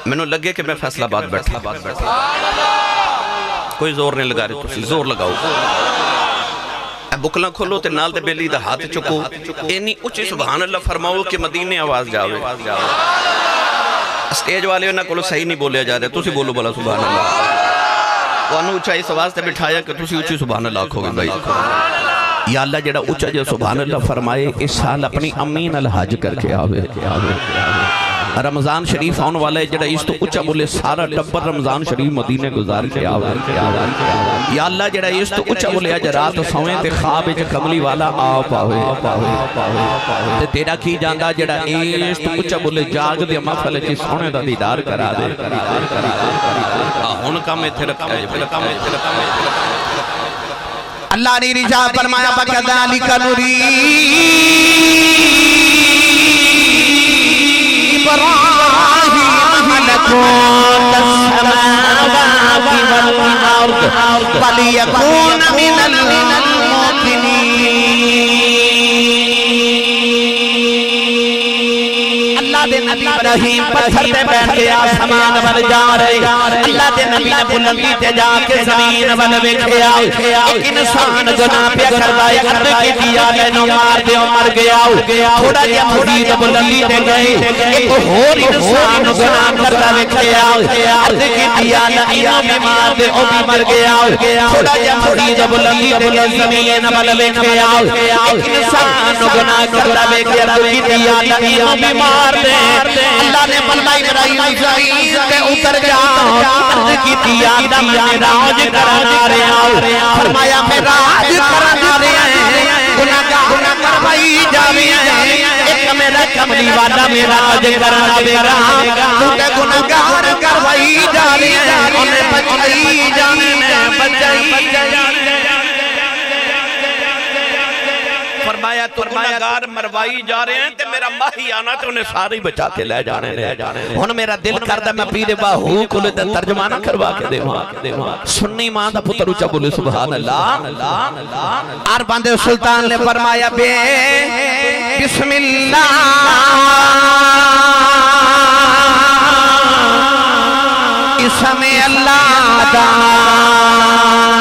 میں نے لگے کہ میں فیصلہ بات بیٹھا کوئی زور نہیں لگا رہے تسی زور لگاؤ بکلاں کھولو تے نال تے بیلی دا ہاتھ چکو اینی اچھی سبحان اللہ فرماؤ کہ مدینے آواز جاوے سٹیج والے انہاں کولو صحیح نہیں بولیا جا رہے تسی بولو بلا سبحان اللہ وانو اچھا اس آواز تے بٹھایا کہ تسی اچھی سبحان اللہ آکھو گے بھائی یا اللہ جڑا اچھا جو سبحان اللہ فرمائے اس سال اپنی امین الحج کر کے آوے رمضان شریف آن والا ہے جڑا اس تو اچھا بولے سارا ٹبر رمضان شریف مدینے گزار کے آوے یا اللہ جڑا اس تو اچھا بولے اج رات سوئیں تے خواب اچھ کملی والا آپ آوے تے تیرا کی جاندہ جڑا اس تو اچھا بولے جاگ دے محفل چی سونے دا دیدار کرا دے ہون کام ایتھے رکھا ہے اللہ نے رجا فرمایا بَكَذَلِكَ نُرِي إِبْرَاهِيمَ مَلَكُوتَ السَّمَاوَاتِ وَالْأَرْضِ وَلِيَكُونَ مِنَ الْمُوقِنِينَ اللہ دے نبی ابراہیم پتھر دے بیٹھ کے آسمان بن جا رہے اللہ دے نبی نے بلندی تے جا کے زمین بن ویکھیا ایک انسان گناہ پہ کردائے عرض کی دیا لینو مار دے مر گیا تھوڑا جا مزید بلندی تے گئے ایک اور انسان گناہ کرتا ویکھیا عرض کی دیا لینو میں مار دے او بھی مر گیا تھوڑا جا مزید بلندی تے زمین بن ویکھیا ایک انسان گناہ کرتا ویکھیا عرض کی دیا لینو میں مار دے اللہ نے بندہ ابراہیم تے اتر جا عرض کی دیا میں راج کرانا رہے فرمایا میں راج کرانا رہے گناہ کروائی جاوی ایک میرا کملی والا میں راج کرانا رہا کیونکہ گناہگار کروائی جاوی انہیں بچائی جانے بچائی جانے فرمایا تو گناہگار مروائی جا رہے ہیں تے میرا ماہی آنا تو انہیں سارے بچا کے لے جانے ہن میرا دل کردہ میں پیر باہو کو لے ترجمانہ کروا کے دے سنی ماں دا پتر اچھا بولے سبحان اللہ اور باندے سلطان نے فرمایا بے بسم اللہ اسم اللہ دا